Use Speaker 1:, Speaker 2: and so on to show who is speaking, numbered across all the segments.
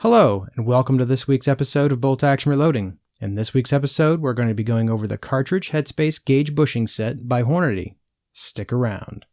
Speaker 1: Hello, and welcome to this week's episode of Bolt Action Reloading. In this week's episode, we're going to be going over the Cartridge Headspace Gauge Bushing Set by Hornady. Stick around.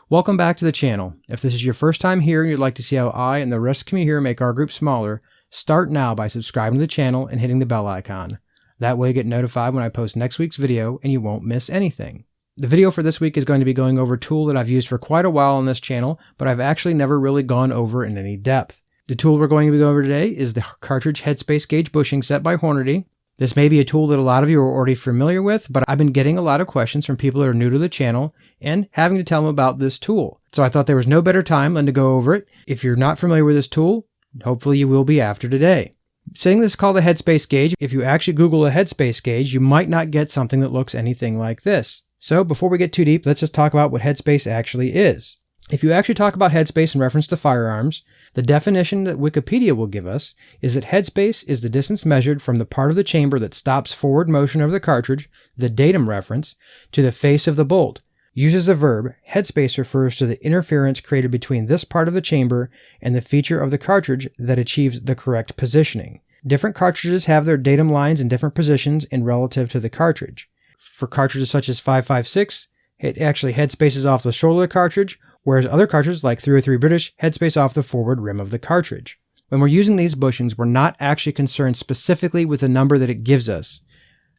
Speaker 1: Welcome back to the channel. If this is your first time here and you'd like to see how I and the rest of the community here make our group smaller, start now by subscribing to the channel and hitting the bell icon. That way you get notified when I post next week's video and you won't miss anything. The video for this week is going to be going over a tool that I've used for quite a while on this channel, but I've actually never really gone over in any depth. The tool we're going to be going over today is the Cartridge Headspace Gauge Bushing Set by Hornady. This may be a tool that a lot of you are already familiar with, but I've been getting a lot of questions from people that are new to the channel and having to tell them about this tool. So I thought there was no better time than to go over it. If you're not familiar with this tool, hopefully you will be after today. Saying this is called a headspace gauge, if you actually Google a headspace gauge, you might not get something that looks anything like this. So before we get too deep, let's just talk about what headspace actually is. If you actually talk about headspace in reference to firearms, the definition that Wikipedia will give us is that headspace is the distance measured from the part of the chamber that stops forward motion of the cartridge, the datum reference, to the face of the bolt. Used as a verb, headspace refers to the interference created between this part of the chamber and the feature of the cartridge that achieves the correct positioning. Different cartridges have their datum lines in different positions in relative to the cartridge. For cartridges such as 5.56, it actually headspaces off the shoulder of the cartridge, whereas other cartridges like 303 British headspace off the forward rim of the cartridge. When we're using these bushings, we're not actually concerned specifically with the number that it gives us.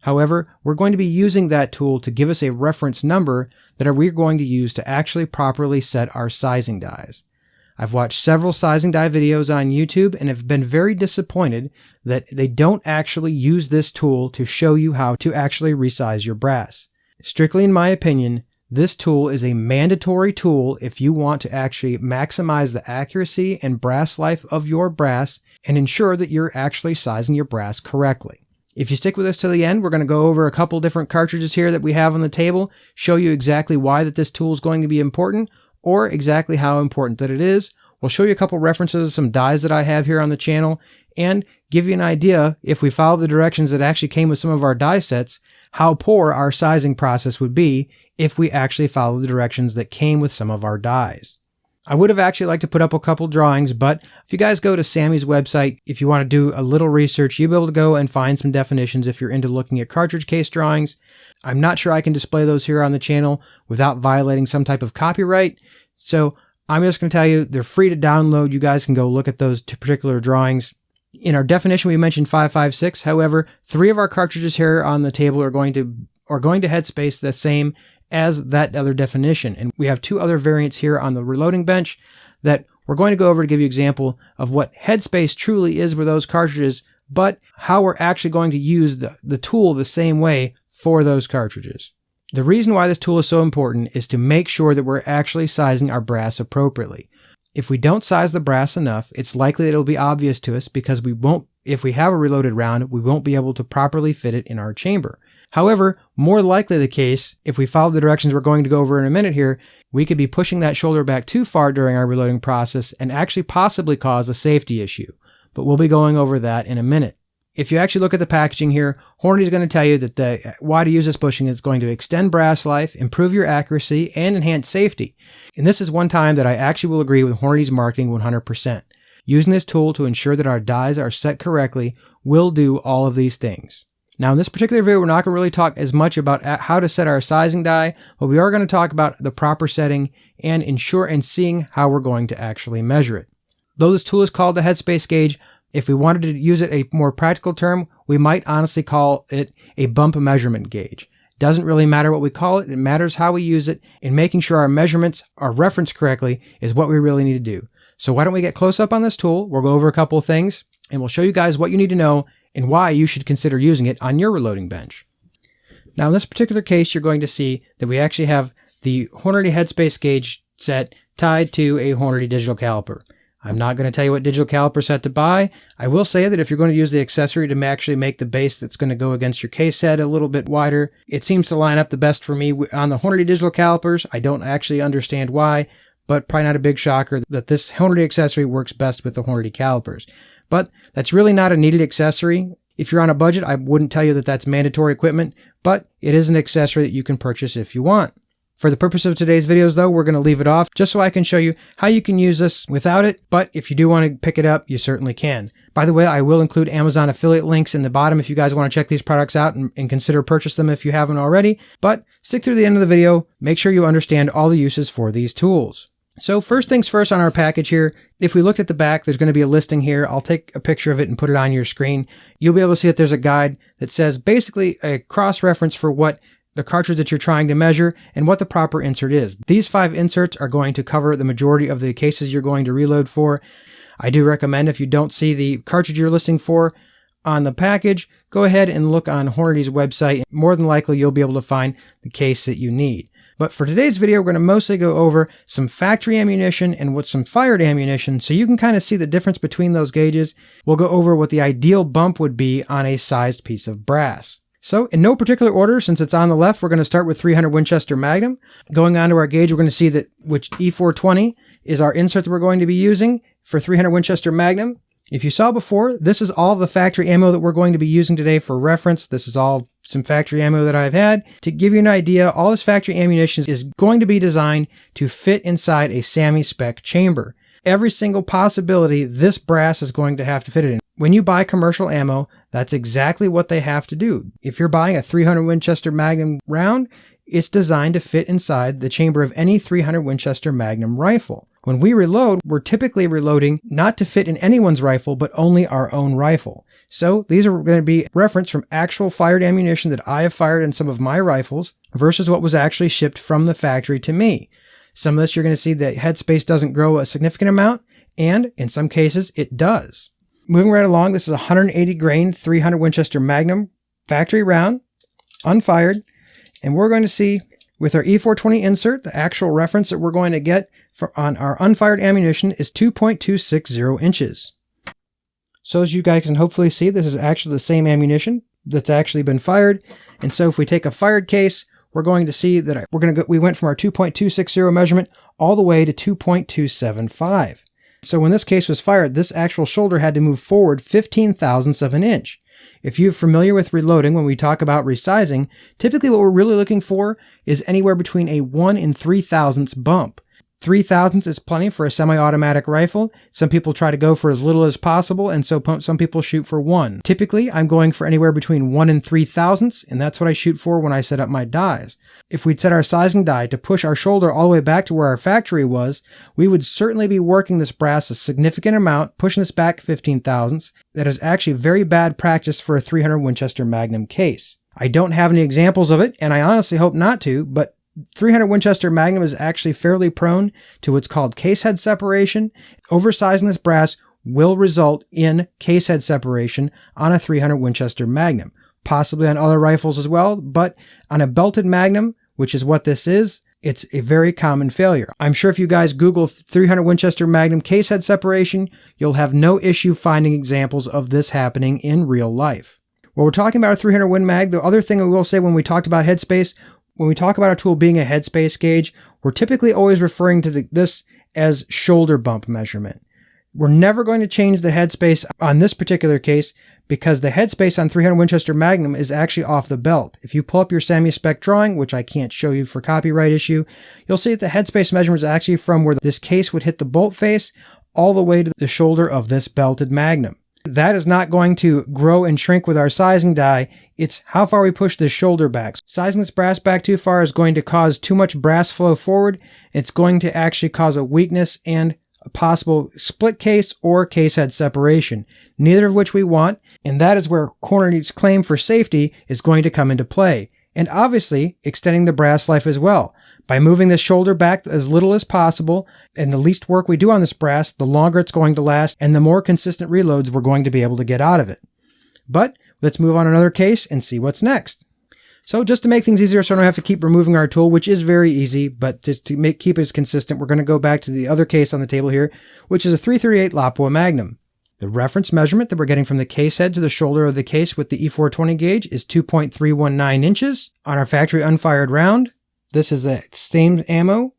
Speaker 1: However, we're going to be using that tool to give us a reference number that we're going to use to actually properly set our sizing dies. I've watched several sizing die videos on YouTube and have been very disappointed that they don't actually use this tool to show you how to actually resize your brass. Strictly in my opinion, this tool is a mandatory tool if you want to actually maximize the accuracy and brass life of your brass and ensure that you're actually sizing your brass correctly. If you stick with us to the end, we're going to go over a couple different cartridges here that we have on the table, show you exactly why that this tool is going to be important, or exactly how important that it is. We'll show you a couple references, some dies that I have here on the channel, and give you an idea, if we follow the directions that actually came with some of our die sets, how poor our sizing process would be if we actually follow the directions that came with some of our dies. I would have actually liked to put up a couple drawings, but if you guys go to Sammy's website, if you want to do a little research, you'll be able to go and find some definitions if you're into looking at cartridge case drawings. I'm not sure I can display those here on the channel without violating some type of copyright, so I'm just going to tell you they're free to download. You guys can go look at those two particular drawings. In our definition, we mentioned 5.56. However, 3 of our cartridges here on the table are going to headspace the same as that other definition. And we have 2 other variants here on the reloading bench that we're going to go over to give you an example of what headspace truly is with those cartridges, but how we're actually going to use the tool the same way for those cartridges. The reason why this tool is so important is to make sure that we're actually sizing our brass appropriately. If we don't size the brass enough, it's likely that it'll be obvious to us because if we have a reloaded round, we won't be able to properly fit it in our chamber. However, more likely the case, if we follow the directions we're going to go over in a minute here, we could be pushing that shoulder back too far during our reloading process and actually possibly cause a safety issue. But we'll be going over that in a minute. If you actually look at the packaging here, Hornady is going to tell you that why to use this bushing is going to extend brass life, improve your accuracy, and enhance safety. And this is one time that I actually will agree with Hornady's marketing 100%. Using this tool to ensure that our dies are set correctly will do all of these things. Now in this particular video, we're not going to really talk as much about how to set our sizing die, but we are going to talk about the proper setting and seeing how we're going to actually measure it. Though this tool is called the headspace gauge, if we wanted to use it a more practical term, we might honestly call it a bump measurement gauge. Doesn't really matter what we call it, it matters how we use it, and making sure our measurements are referenced correctly is what we really need to do. So why don't we get close up on this tool, we'll go over a couple of things, and we'll show you guys what you need to know and why you should consider using it on your reloading bench. Now in this particular case, you're going to see that we actually have the Hornady Headspace gauge set tied to a Hornady digital caliper. I'm not going to tell you what digital caliper set to buy. I will say that if you're going to use the accessory to actually make the base that's going to go against your case head a little bit wider, it seems to line up the best for me on the Hornady digital calipers. I don't actually understand why, but probably not a big shocker that this Hornady accessory works best with the Hornady calipers. But that's really not a needed accessory. If you're on a budget, I wouldn't tell you that that's mandatory equipment, but it is an accessory that you can purchase if you want. For the purpose of today's videos though, we're going to leave it off just so I can show you how you can use this without it, but if you do want to pick it up, you certainly can. By the way, I will include Amazon affiliate links in the bottom if you guys want to check these products out and consider purchase them if you haven't already, but stick through the end of the video, make sure you understand all the uses for these tools. So first things first on our package here, if we looked at the back, there's going to be a listing here. I'll take a picture of it and put it on your screen. You'll be able to see that there's a guide that says basically a cross-reference for what the cartridge that you're trying to measure and what the proper insert is. These 5 inserts are going to cover the majority of the cases you're going to reload for. I do recommend if you don't see the cartridge you're listing for on the package, go ahead and look on Hornady's website. More than likely, you'll be able to find the case that you need. But for today's video, we're going to mostly go over some factory ammunition and what's some fired ammunition so you can kind of see the difference between those gauges. We'll go over what the ideal bump would be on a sized piece of brass. So in no particular order, since it's on the left, we're going to start with 300 Winchester Magnum. Going on to our gauge, we're going to see that which E420 is our insert that we're going to be using for 300 Winchester Magnum. If you saw before, this is all the factory ammo that we're going to be using today for reference. This is all some factory ammo that I've had. To give you an idea, all this factory ammunition is going to be designed to fit inside a SAMI spec chamber. Every single possibility, this brass is going to have to fit it in. When you buy commercial ammo, that's exactly what they have to do. If you're buying a 300 Winchester Magnum round, it's designed to fit inside the chamber of any 300 Winchester Magnum rifle. When we reload, we're typically reloading not to fit in anyone's rifle, but only our own rifle. So these are going to be referenced from actual fired ammunition that I have fired in some of my rifles versus what was actually shipped from the factory to me. Some of this you're going to see that headspace doesn't grow a significant amount, and in some cases it does. Moving right along, this is a 180 grain 300 Winchester Magnum factory round, unfired, and we're going to see with our E420 insert, the actual reference that we're going to get on our unfired ammunition is 2.260 inches. So as you guys can hopefully see, this is actually the same ammunition that's actually been fired. And so if we take a fired case, we're going to see that we went from our 2.260 measurement all the way to 2.275. So when this case was fired, this actual shoulder had to move forward 15 thousandths of an inch. If you're familiar with reloading, when we talk about resizing, typically what we're really looking for is anywhere between a 1 and 3 thousandths bump. 3 thousandths is plenty for a semi-automatic rifle. Some people try to go for as little as possible, and so some people shoot for 1. Typically, I'm going for anywhere between 1 and 3 thousandths, and that's what I shoot for when I set up my dies. If we'd set our sizing die to push our shoulder all the way back to where our factory was, we would certainly be working this brass a significant amount, pushing this back 15 thousandths. That is actually very bad practice for a 300 Winchester Magnum case. I don't have any examples of it, and I honestly hope not to, but 300 Winchester Magnum is actually fairly prone to what's called case head separation. Oversizing this brass will result in case head separation on a 300 Winchester Magnum, possibly on other rifles as well, but on a belted Magnum, which is what this is, it's a very common failure. I'm sure if you guys Google 300 Winchester Magnum case head separation, you'll have no issue finding examples of this happening in real life. When we're talking about a 300 Win Mag, the other thing I will say when we talked about headspace, when we talk about our tool being a headspace gauge, we're typically always referring to this as shoulder bump measurement. We're never going to change the headspace on this particular case because the headspace on 300 Winchester Magnum is actually off the belt. If you pull up your SAMI spec drawing, which I can't show you for copyright issue, you'll see that the headspace measurement is actually from where this case would hit the bolt face all the way to the shoulder of this belted Magnum. That is not going to grow and shrink with our sizing die. It's how far we push this shoulder back. Sizing this brass back too far is going to cause too much brass flow forward. It's going to actually cause a weakness and a possible split case or case head separation, neither of which we want, and that is where Hornady's claim for safety is going to come into play. And obviously, extending the brass life as well. By moving this shoulder back as little as possible, and the least work we do on this brass, the longer it's going to last, and the more consistent reloads we're going to be able to get out of it. But let's move on to another case and see what's next. So just to make things easier so I don't have to keep removing our tool, which is very easy, but to keep it consistent, we're going to go back to the other case on the table here, which is a 338 Lapua Magnum. The reference measurement that we're getting from the case head to the shoulder of the case with the E420 gauge is 2.319 inches. On our factory unfired round, this is the same ammo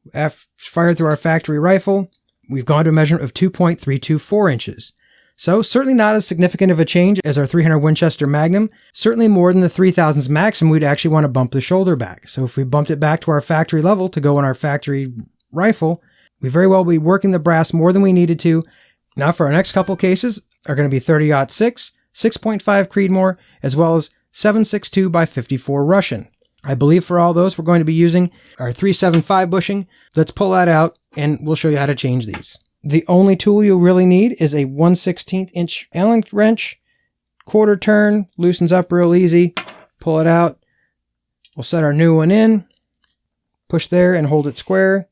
Speaker 1: fired through our factory rifle. We've gone to a measurement of 2.324 inches. So certainly not as significant of a change as our 300 Winchester Magnum, certainly more than the 3000's Maxim. We'd actually want to bump the shoulder back. So if we bumped it back to our factory level to go on our factory rifle, we very well be working the brass more than we needed to. Now for our next couple cases are going to be 30-06, 6.5 Creedmoor, as well as 7.62 by 54 Russian. I believe for all those we're going to be using our 375 bushing. Let's pull that out and we'll show you how to change these. The only tool you'll really need is a 1/16 inch Allen wrench, quarter turn, loosens up real easy, pull it out. We'll set our new one in, push there and hold it square,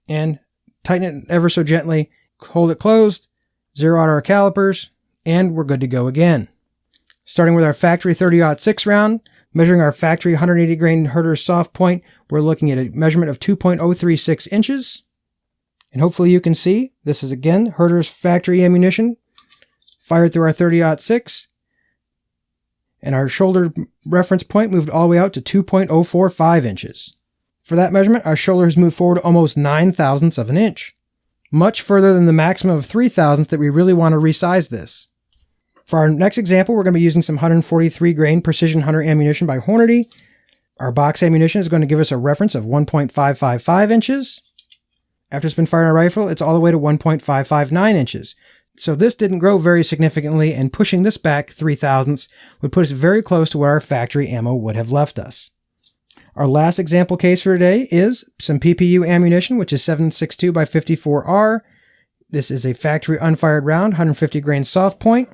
Speaker 1: and tighten it ever so gently, hold it closed, zero out our calipers, and we're good to go again. Starting with our factory 30-06 round, measuring our factory 180 grain Herter soft point, we're looking at a measurement of 2.036 inches. And hopefully you can see, this is again Herter's factory ammunition, fired through our 30-06. And our shoulder reference point moved all the way out to 2.045 inches. For that measurement, our shoulder has moved forward almost 9/1000ths of an inch. Much further than the maximum of 3/1000 that we really want to resize this. For our next example, we're going to be using some 143 grain Precision Hunter ammunition by Hornady. Our box ammunition is going to give us a reference of 1.555 inches. After it's been fired on a rifle, it's all the way to 1.559 inches. So this didn't grow very significantly, and pushing this back 3/1000ths would put us very close to what our factory ammo would have left us. Our last example case for today is some PPU ammunition, which is 7.62 by 54R. This is a factory unfired round, 150 grain soft point.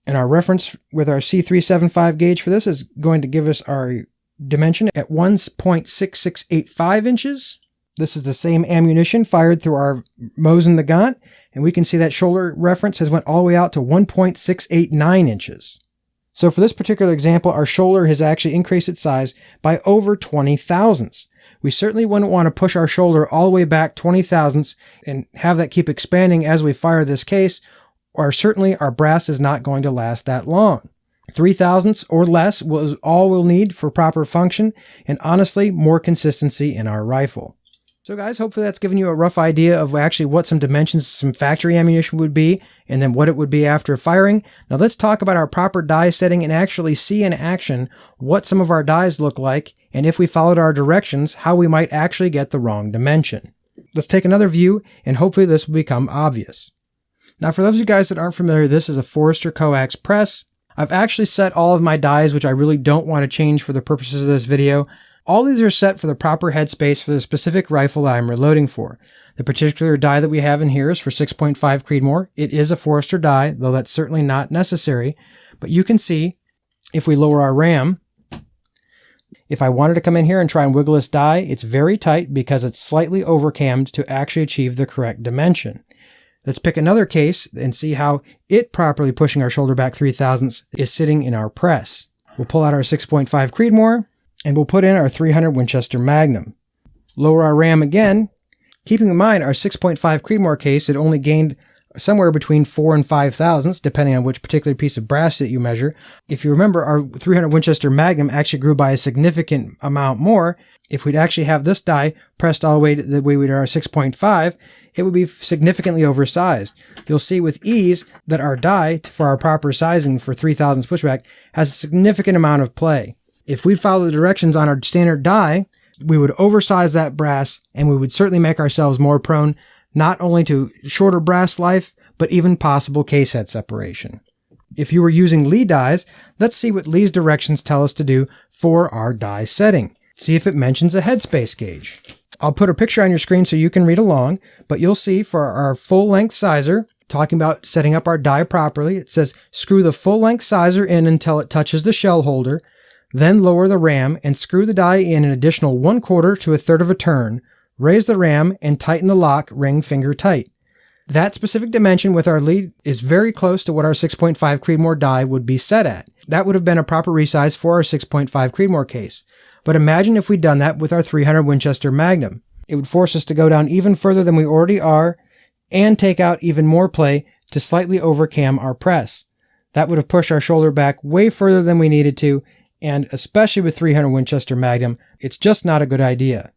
Speaker 1: And our reference with our C375 gauge for this is going to give us our dimension at 1.6685 inches. This is the same ammunition fired through our Mosin Nagant, and we can see that shoulder reference has went all the way out to 1.689 inches. So for this particular example, our shoulder has actually increased its size by over 20/1000ths. We certainly wouldn't want to push our shoulder all the way back 20/1000ths and have that keep expanding as we fire this case, or certainly our brass is not going to last that long. 3/1000ths or less was all we'll need for proper function, and honestly, more consistency in our rifle. So guys, hopefully that's given you a rough idea of actually what some dimensions some factory ammunition would be, and then what it would be after firing. Now let's talk about our proper die setting and actually see in action what some of our dies look like, and if we followed our directions, how we might actually get the wrong dimension. Let's take another view, and hopefully this will become obvious. Now for those of you guys that aren't familiar, this is a Forester coax press. I've actually set all of my dies, which I really don't want to change for the purposes of this video. All these are set for the proper headspace for the specific rifle that I'm reloading for. The particular die that we have in here is for 6.5 Creedmoor. It is a Forester die, though that's certainly not necessary. But you can see, if we lower our RAM, if I wanted to come in here and try and wiggle this die, it's very tight because it's slightly overcammed to actually achieve the correct dimension. Let's pick another case and see how it properly pushing our shoulder back 3/1000ths is sitting in our press. We'll pull out our 6.5 Creedmoor, and we'll put in our 300 Winchester Magnum. Lower our RAM again. Keeping in mind our 6.5 Creedmoor case, it only gained somewhere between 4 and 5/1000ths, depending on which particular piece of brass that you measure. If you remember, our 300 Winchester Magnum actually grew by a significant amount more. If we'd actually have this die pressed all the way to the way we did our 6.5, it would be significantly oversized. You'll see with ease that our die, for our proper sizing for 3/1000ths pushback, has a significant amount of play. If we follow the directions on our standard die, we would oversize that brass, and we would certainly make ourselves more prone not only to shorter brass life, but even possible case head separation. If you were using Lee dies, let's see what Lee's directions tell us to do for our die setting. See if it mentions a headspace gauge. I'll put a picture on your screen so you can read along, but you'll see for our full-length sizer, talking about setting up our die properly, it says screw the full-length sizer in until it touches the shell holder, then lower the ram and screw the die in an additional 1/4 to 1/3 of a turn, raise the ram and tighten the lock ring finger tight. That specific dimension with our lead is very close to what our 6.5 Creedmoor die would be set at. That would have been a proper resize for our 6.5 Creedmoor case. But imagine if we'd done that with our 300 Winchester Magnum. It would force us to go down even further than we already are and take out even more play to slightly overcam our press. That would have pushed our shoulder back way further than we needed to, and especially with 300 Winchester Magnum, it's just not a good idea.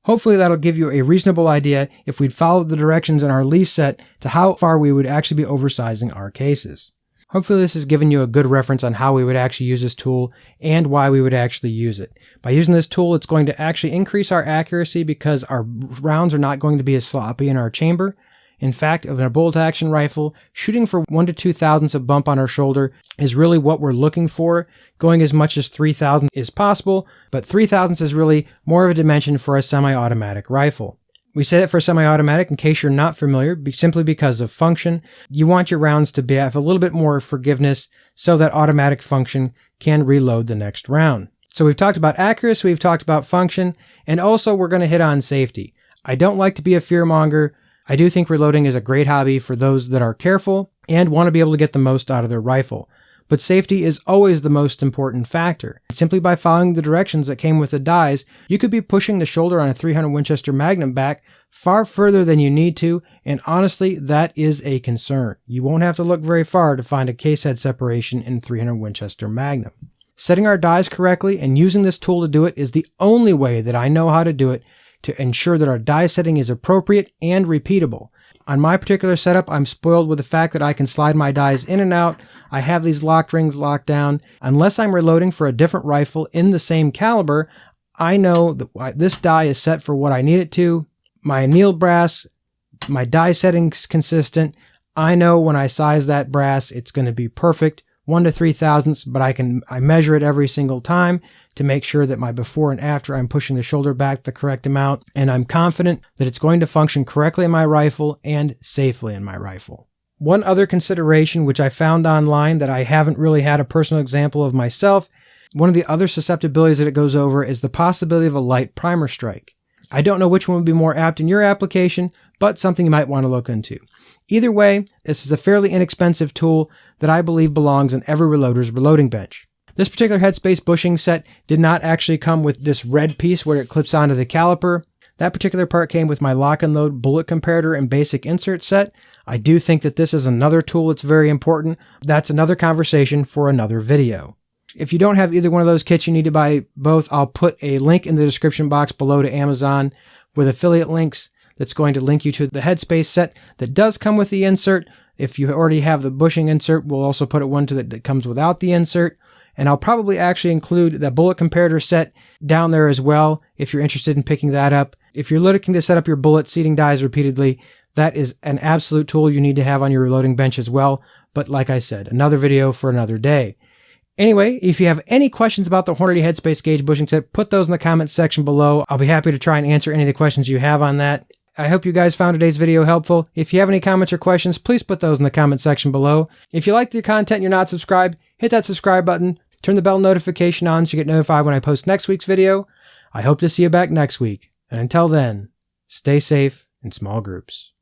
Speaker 1: Hopefully that'll give you a reasonable idea, if we'd followed the directions in our lease set, to how far we would actually be oversizing our cases. Hopefully this has given you a good reference on how we would actually use this tool and why we would actually use it. By using this tool, it's going to actually increase our accuracy because our rounds are not going to be as sloppy in our chamber. In fact, in a bolt action rifle, shooting for 1 to 2 thousandths of bump on our shoulder is really what we're looking for. Going as much as 3 thousandths is possible, but 3 thousandths is really more of a dimension for a semi-automatic rifle. We say that for semi-automatic in case you're not familiar, simply because of function. You want your rounds to have a little bit more forgiveness so that automatic function can reload the next round. So we've talked about accuracy, we've talked about function, and also we're going to hit on safety. I don't like to be a fearmonger. I do think reloading is a great hobby for those that are careful and want to be able to get the most out of their rifle. But safety is always the most important factor. Simply by following the directions that came with the dies, you could be pushing the shoulder on a 300 Winchester Magnum back far further than you need to, and honestly, that is a concern. You won't have to look very far to find a case head separation in 300 Winchester Magnum. Setting our dies correctly and using this tool to do it is the only way that I know how to do it to ensure that our die setting is appropriate and repeatable. On my particular setup, I'm spoiled with the fact that I can slide my dies in and out. I have these locked rings locked down. Unless I'm reloading for a different rifle in the same caliber, I know that this die is set for what I need it to. My anneal brass, my die setting's consistent. I know when I size that brass, it's going to be perfect. 1 to 3 thousandths, but I measure it every single time to make sure that my before and after I'm pushing the shoulder back the correct amount, and I'm confident that it's going to function correctly in my rifle and safely in my rifle. One other consideration which I found online that I haven't really had a personal example of myself, one of the other susceptibilities that it goes over is the possibility of a light primer strike. I don't know which one would be more apt in your application, but something you might want to look into. Either way, this is a fairly inexpensive tool that I believe belongs in every reloader's reloading bench. This particular Headspace bushing set did not actually come with this red piece where it clips onto the caliper. That particular part came with my lock and load bullet comparator and basic insert set. I do think that this is another tool that's very important. That's another conversation for another video. If you don't have either one of those kits, you need to buy both. I'll put a link in the description box below to Amazon with affiliate links that's going to link you to the Headspace set that does come with the insert. If you already have the bushing insert, we'll also put one that comes without the insert. And I'll probably actually include the bullet comparator set down there as well if you're interested in picking that up. If you're looking to set up your bullet seating dies repeatedly, that is an absolute tool you need to have on your reloading bench as well. But like I said, another video for another day. Anyway, if you have any questions about the Hornady Headspace gauge bushing set, put those in the comments section below. I'll be happy to try and answer any of the questions you have on that. I hope you guys found today's video helpful. If you have any comments or questions, please put those in the comment section below. If you like the content and you're not subscribed, hit that subscribe button, turn the bell notification on so you get notified when I post next week's video. I hope to see you back next week. And until then, stay safe in small groups.